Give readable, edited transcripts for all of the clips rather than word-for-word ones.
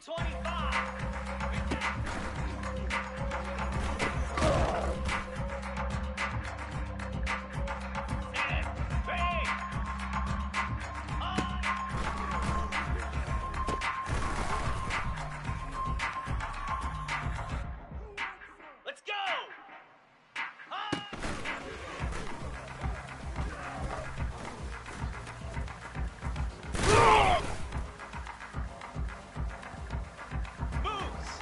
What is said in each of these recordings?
Ncaa25! Let's go! Moves!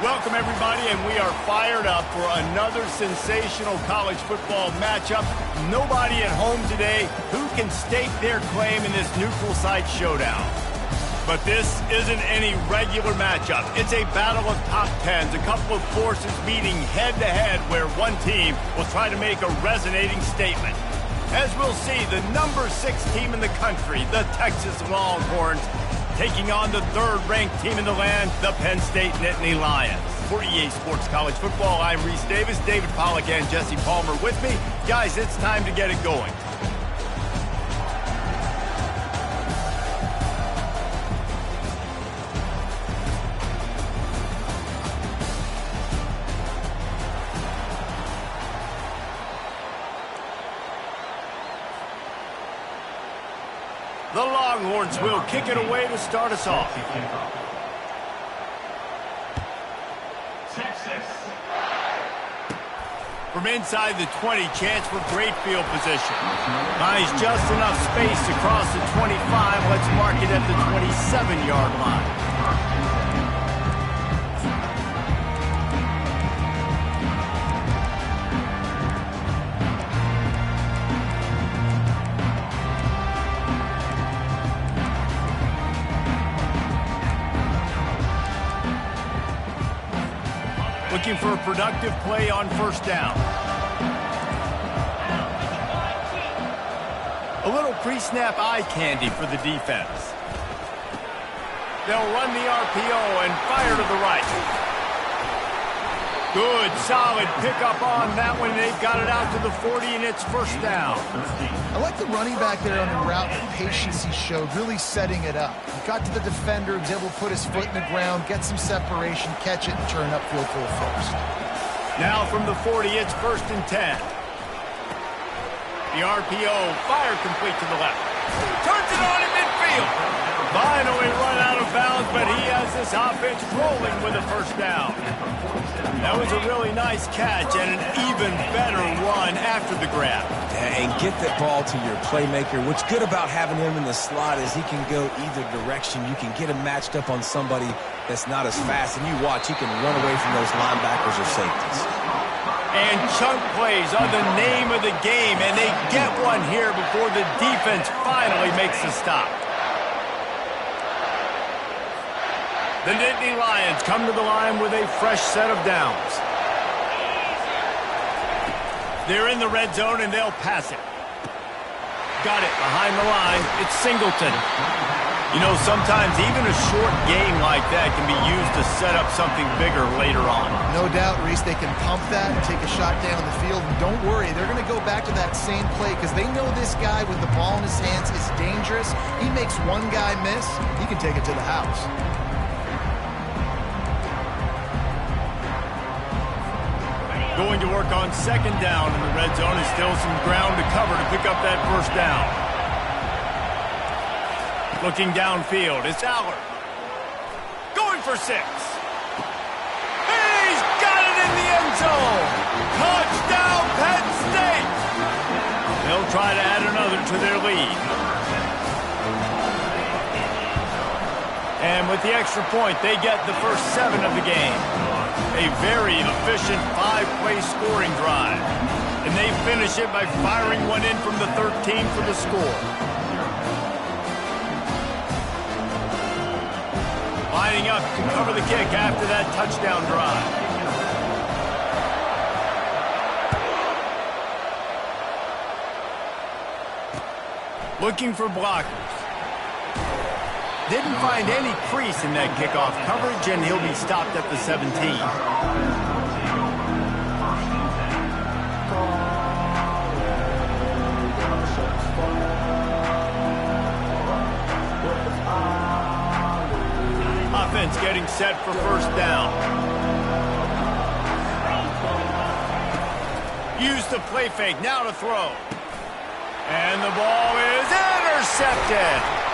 Welcome, everybody, and we are fired up for another sensational college football matchup. Nobody at home today who can stake their claim in this neutral site showdown. But this isn't any regular matchup. It's a battle of top tens, a couple of forces meeting head-to-head where one team will try to make a resonating statement. As we'll see, the number 6 team in the country, the Texas Longhorns, taking on the third-ranked team in the land, the Penn State Nittany Lions. For EA Sports College Football, I'm Reese Davis, David Pollack, and Jesse Palmer with me. Guys, it's time to get it going. The Longhorns will kick it away to start us off. From inside the 20, chance for great field position. Finds just enough space to cross the 25. Let's mark it at the 27-yard line. Looking for a productive play on first down. A little pre-snap eye candy for the defense. They'll run the RPO and fire to the right. Good, solid pickup on that one. They've got it out to the 40, and it's first down. I like the running back there on the route, the patience he showed, really setting it up. He got to the defender, was able to put his foot in the ground, get some separation, catch it, and turn upfield for a first. Now from the 40, it's first and 10. The RPO, fire complete to the left. Turns it on in midfield. Finally run out of bounds, but he has this offense rolling with a first down. That was a really nice catch and an even better run after the grab. And get that ball to your playmaker. What's good about having him in the slot is he can go either direction. You can get him matched up on somebody that's not as fast, and you watch, he can run away from those linebackers or safeties. And chunk plays are the name of the game, and they get one here before the defense finally makes the stop. The Nittany Lions come to the line with a fresh set of downs. They're in the red zone, and they'll pass it. Got it behind the line. It's Singleton. You know, sometimes even a short game like that can be used to set up something bigger later on. No doubt, Reese, they can pump that and take a shot down the field. And don't worry, they're going to go back to that same play because they know this guy with the ball in his hands is dangerous. He makes one guy miss, he can take it to the house. Going to work on second down in the red zone. Is still some ground to cover to pick up that first down. Looking downfield, it's Aller. Going for 6. He's got it in the end zone. Touchdown, Penn State. They'll try to add another to their lead. And with the extra point, they get the first 7 of the game. A very efficient 5-play scoring drive. And they finish it by firing one in from the 13 for the score. Lining up to cover the kick after that touchdown drive. Looking for blockers. Didn't find any crease in that kickoff coverage, and he'll be stopped at the 17. Offense getting set for first down. Use the play fake, now to throw. And the ball is intercepted.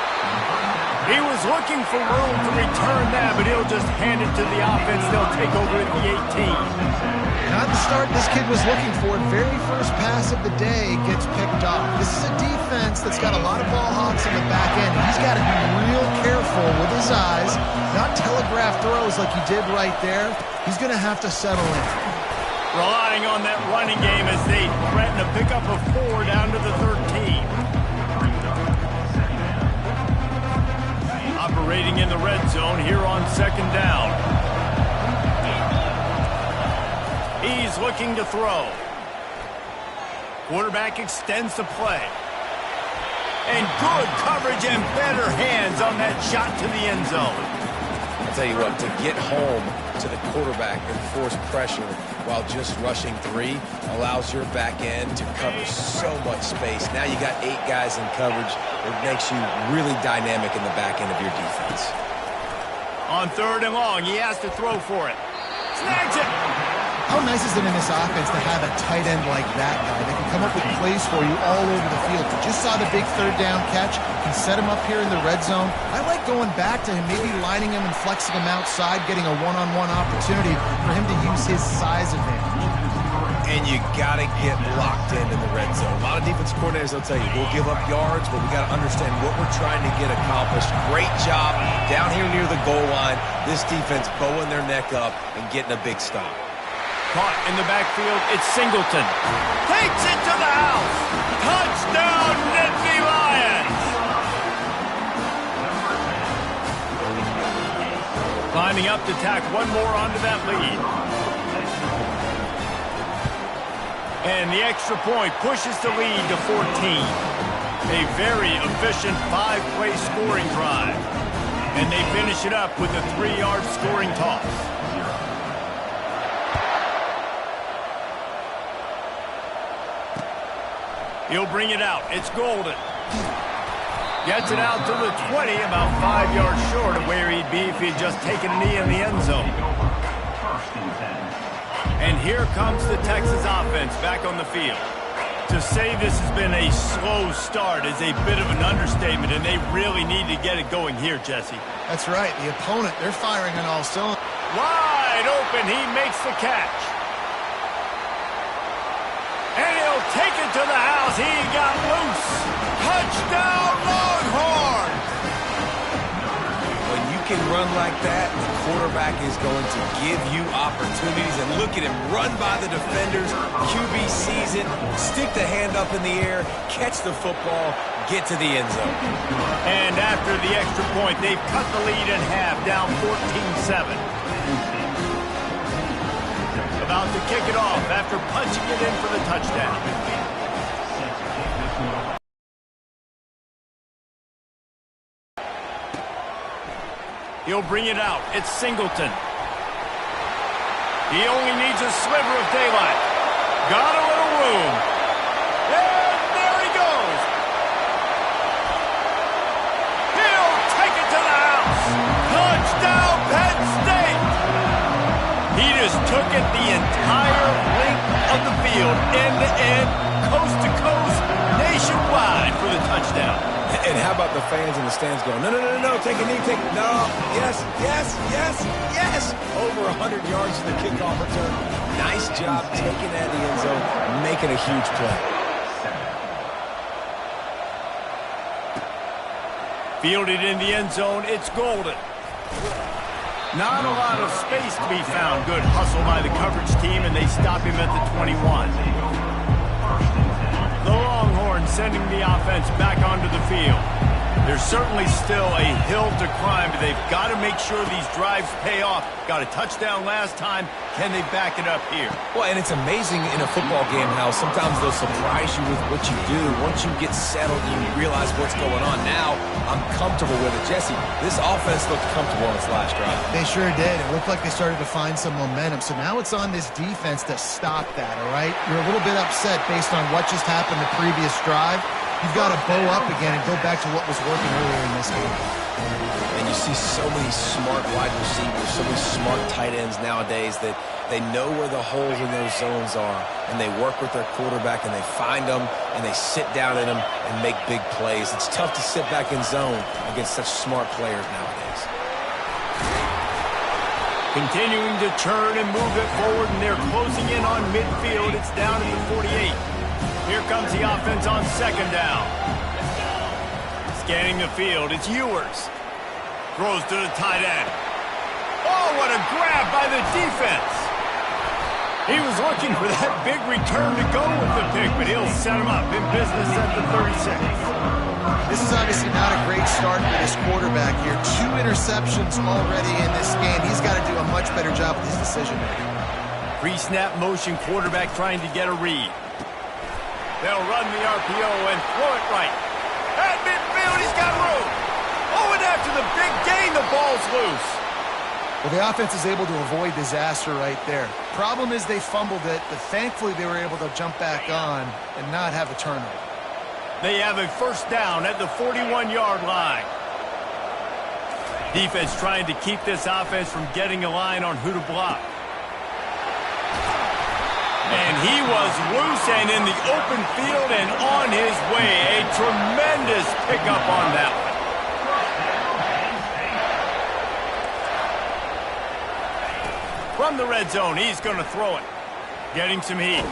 He was looking for room to return that, but he'll just hand it to the offense. They'll take over at the 18. Not the start this kid was looking for. Very first pass of the day gets picked off. This is a defense that's got a lot of ball hawks in the back end. He's got to be real careful with his eyes, not telegraph throws like he did right there. He's going to have to settle in. Relying on that running game as they threaten to pick up a 4 down to the 13. Operating in the red zone here on 2nd down. He's looking to throw. Quarterback extends the play. And good coverage and better hands on that shot to the end zone. I'll tell you what, to get home to the quarterback and force pressure while just rushing 3 allows your back end to cover so much space. Now you got 8 guys in coverage. It makes you really dynamic in the back end of your defense. On 3rd and long, he has to throw for it. Snags it. How nice is it in this offense to have a tight end like that guy that can come up with plays for you all over the field? Just saw the big 3rd down catch. Can set him up here in the red zone. I like going back to him, maybe lining him and flexing him outside, getting a one-on-one opportunity for him to use his size advantage. And you got to get locked in the red zone. A lot of defense coordinators will tell you, we'll give up yards, but we got to understand what we're trying to get accomplished. Great job down here near the goal line. This defense bowing their neck up and getting a big stop. Caught in the backfield, it's Singleton. Takes it to the house. Touchdown, Nittany Lions. Climbing up to tack one more onto that lead. And the extra point pushes the lead to 14. A very efficient 5-play scoring drive. And they finish it up with a 3-yard scoring toss. He'll bring it out. It's Golden. Gets it out to the 20, about 5 yards short of where he'd be if he'd just taken a knee in the end zone. And here comes the Texas offense back on the field. To say this has been a slow start is a bit of an understatement, and they really need to get it going here, Jesse. That's right. The opponent, they're firing on all cylinders. Wide open. He makes the catch. And he'll take it to the house. He got loose. Touchdown, Longhorns! When you can run like that, the quarterback is going to give you opportunities. And look at him run by the defenders. QB sees it, stick the hand up in the air, catch the football, get to the end zone. And after the extra point, they've cut the lead in half, down 14-7. About to kick it off after punching it in for the touchdown. He'll bring it out. It's Singleton. He only needs a sliver of daylight. Got a little room. And there he goes. He'll take it to the house. Touchdown, Penn State. He just took it the entire length of the field, end-to-end, coast-to-coast, nationwide for the touchdown. And how about the fans in the stands going, no, no, no, no, take a knee, take it. No, yes, yes, yes, yes. Over 100 yards in the kickoff return. Nice job taking that in the end zone, making a huge play. Fielded in the end zone, it's Golden. Not a lot of space to be found. Good hustle by the coverage team, and they stop him at the 21. The Longhorns sending the offense back onto the field. There's certainly still a hill to climb, but they've got to make sure these drives pay off. Got a touchdown last time. Can they back it up here? Well, and it's amazing in a football game how sometimes they'll surprise you with what you do. Once you get settled and you realize what's going on, now I'm comfortable with it. Jesse, this offense looked comfortable on its last drive. They sure did. It looked like they started to find some momentum. So now it's on this defense to stop that, all right? You're a little bit upset based on what just happened the previous drive. You've got to bow up again and go back to what was working earlier in this game. And you see so many smart wide receivers, so many smart tight ends nowadays that They know where the holes in those zones are, and they work with their quarterback, and they find them, and they sit down in them and make big plays. It's tough to sit back in zone against such smart players nowadays. Continuing to turn and move it forward, and they're closing in on midfield. It's down at the 48. Here comes the offense on second down. Scanning the field, it's Ewers. Throws to the tight end. Oh, what a grab by the defense. He was looking for that big return to go with the pick, but he'll set him up in business at the 36. This is obviously not a great start for this quarterback here. 2 interceptions already in this game. He's got to do a much better job with his decision-making. Pre-snap motion quarterback trying to get a read. They'll run the RPO and throw it right. At midfield, he's got room. Oh, and after the big gain, the ball's loose. Well, the offense is able to avoid disaster right there. Problem is they fumbled it, but thankfully they were able to jump back on and not have a turnover. They have a first down at the 41-yard line. Defense trying to keep this offense from getting a line on who to block. And he was loose and in the open field and on his way. A tremendous pickup on that one. From the red zone, he's going to throw it. Getting some heat.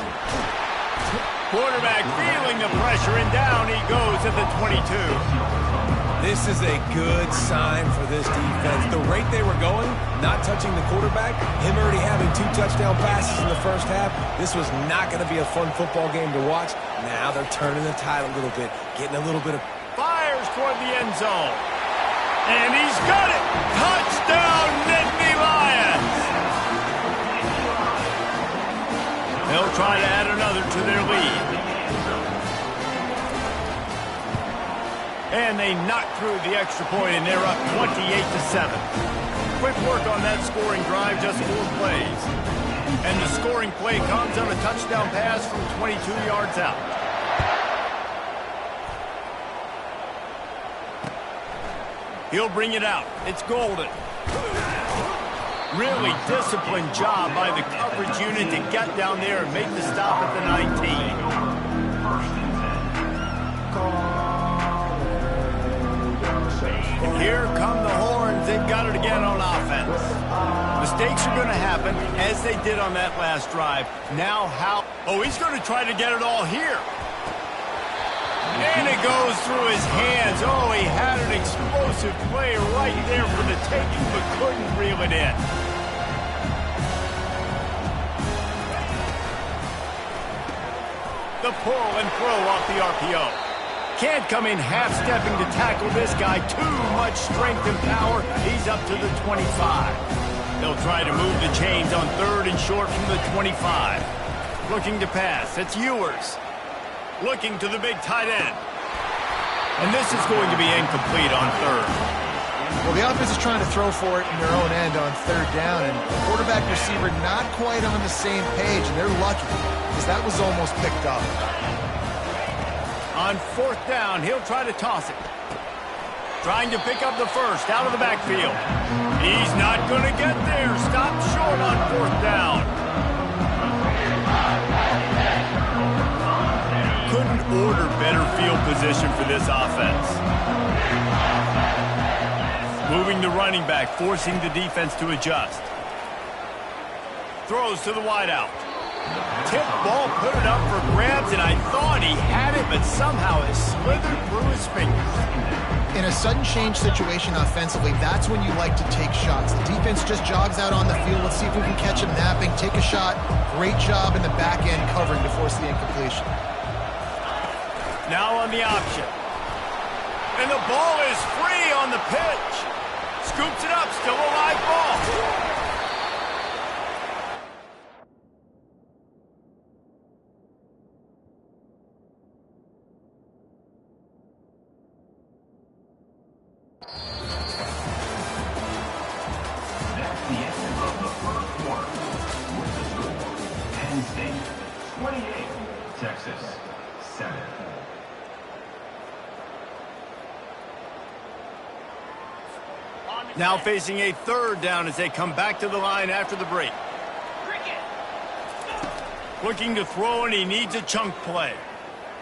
Quarterback feeling the pressure, and down he goes at the 22. This is a good sign for this defense. The rate they were going, not touching the quarterback, him already having 2 touchdown passes in the first half, this was not going to be a fun football game to watch. Now they're turning the tide a little bit, getting a little bit of... Fires toward the end zone. And he's got it! Touchdown, Nittany Lions! They'll try to add another to their lead. And they knock through the extra point, and they're up 28-7. Quick work on that scoring drive, just 4 plays. And the scoring play comes on a touchdown pass from 22 yards out. He'll bring it out. It's Golden. Really disciplined job by the coverage unit to get down there and make the stop at the 19. Here come the horns. They've got it again on offense. Mistakes are going to happen, as they did on that last drive. Now how... Oh, he's going to try to get it all here. And it goes through his hands. Oh, he had an explosive play right there for the taking, but couldn't reel it in. The pull and throw off the RPO. Can't come in half-stepping to tackle this guy. Too much strength and power. He's up to the 25. They'll try to move the chains on 3rd and short from the 25. Looking to pass. It's Ewers. Looking to the big tight end. And this is going to be incomplete on 3rd. Well, the offense is trying to throw for it in their own end on 3rd down, and the quarterback receiver not quite on the same page, and they're lucky because that was almost picked up. On 4th down, he'll try to toss it. Trying to pick up the first out of the backfield. He's not going to get there. Stop short on 4th down. Couldn't order better field position for this offense. Moving the running back, forcing the defense to adjust. Throws to the wideout. Tip ball, put it up for grabs, and I thought he had it, but somehow it slithered through his fingers. In a sudden change situation offensively, that's when you like to take shots. The defense just jogs out on the field. Let's see if we can catch him napping, take a shot. Great job in the back end covering to force the incompletion. Now on the option. And the ball is free on the pitch. Scoops it up, still a live ball. That's the end of the first quarter. With the score, Penn State 28, Texas 7. Now facing a 3rd down as they come back to the line after the break. Looking to throw, and he needs a chunk play.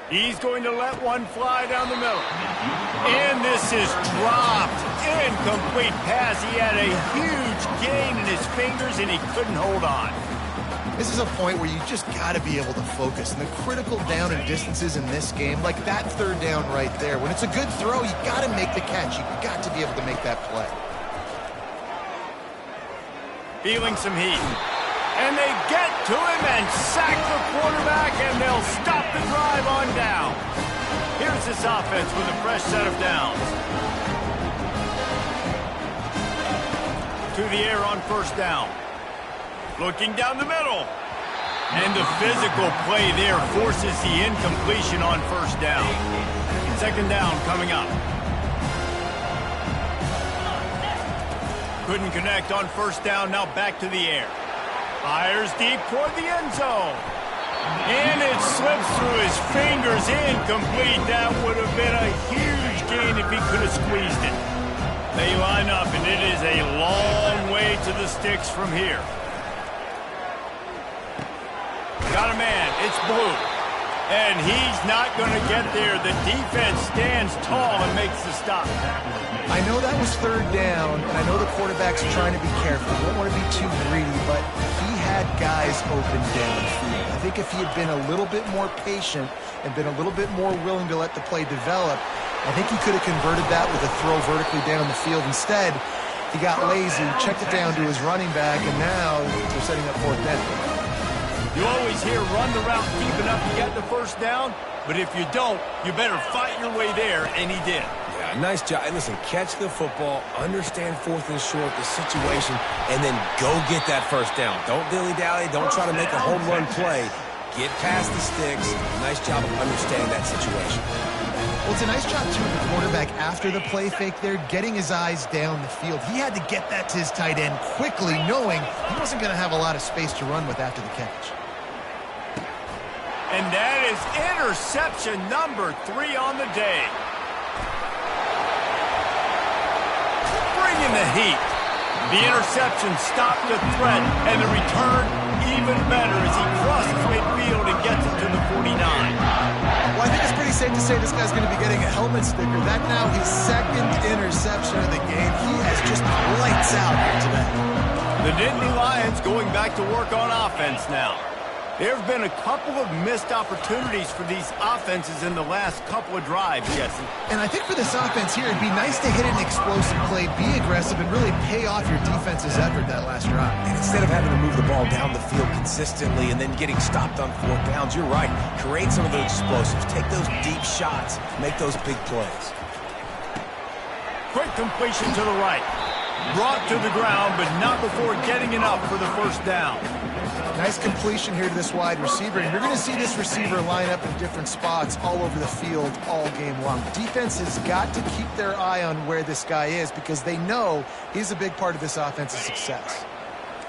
He's going to let one fly down the middle. And this is dropped. Incomplete pass. He had a huge gain in his fingers, and he couldn't hold on. This is a point where you just got to be able to focus. And the critical down and distances in this game, like that third down right there, when it's a good throw, you got to make the catch. You got to be able to make that play. Feeling some heat. And they get to him and sack the quarterback, and they'll stop the drive on down. Here's this offense with a fresh set of downs. To the air on first down. Looking down the middle. And the physical play there forces the incompletion on first down. Second down coming up. Couldn't connect on first down, now back to the air. Fires deep toward the end zone. And it slips through his fingers, incomplete. That would have been a huge gain if he could have squeezed it. They line up, and it is a long way to the sticks from here. Got a man, it's Blue. And he's not going to get there. The defense stands tall and makes the stop. I know that was third down, and I know the quarterback's trying to be careful. Don't want to be too greedy, but he had guys open downfield. I think if he had been a little bit more patient and been a little bit more willing to let the play develop, I think he could have converted that with a throw vertically down the field. Instead, he got lazy, checked it down to his running back, and now they're setting up fourth down. You always hear run the route deep enough to get the first down, but if you don't, you better fight your way there, and he did. Yeah, nice job. And listen, catch the football, understand fourth and short, the situation, and then go get that first down. Don't dilly-dally. Don't try to make a home run play. Get past the sticks. Nice job of understanding that situation. Well, it's a nice job, too, of the quarterback after the play fake there, getting his eyes down the field. He had to get that to his tight end quickly, knowing he wasn't going to have a lot of space to run with after the catch. And that is interception number 3 on the day. Bringing the heat. The interception stopped the threat, and the return even better as he crosses midfield and gets it to the 49. Well, I think it's pretty safe to say this guy's going to be getting a helmet sticker. That now his second interception of the game. He has just lights out here today. The Nittany Lions going back to work on offense now. There have been a couple of missed opportunities for these offenses in the last couple of drives, Jesse. And I think for this offense here, it'd be nice to hit an explosive play, be aggressive, and really pay off your defense's effort that last drive. And instead of having to move the ball down the field consistently and then getting stopped on fourth downs, you're right. Create some of those explosives. Take those deep shots. Make those big plays. Quick completion to the right. Brought to the ground, but not before getting enough for the first down. Nice completion here to this wide receiver. And you're going to see this receiver line up in different spots all over the field all game long. Defense has got to keep their eye on where this guy is because they know he's a big part of this offense's success.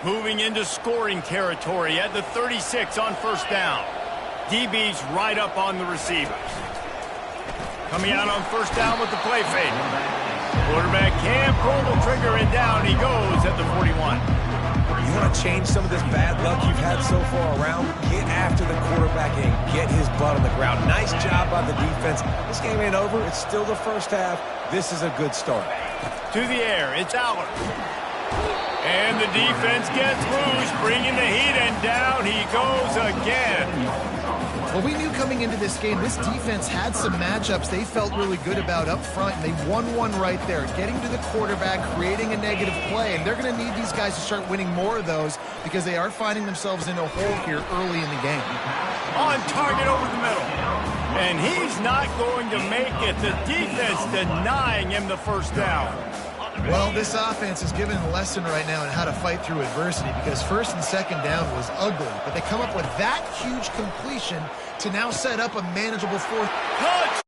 Moving into scoring territory at the 36 on first down. DB's right up on the receivers. Coming out on first down with the play fake. Quarterback can't pull the trigger, and down he goes at the 41. You want to change some of this bad luck you've had so far around? Get after the quarterback and get his butt on the ground. Nice job by the defense. This game ain't over. It's still the first half. This is a good start. To the air, it's Aller. And the defense gets loose, bringing the heat, and down he goes again. Well, we knew coming into this game, this defense had some matchups they felt really good about up front, and they won one right there, getting to the quarterback, creating a negative play, and they're going to need these guys to start winning more of those because they are finding themselves in a hole here early in the game. On target over the middle, and he's not going to make it. The defense denying him the first down. Well, this offense is given a lesson right now on how to fight through adversity because first and second down was ugly, but they come up with that huge completion to now set up a manageable fourth.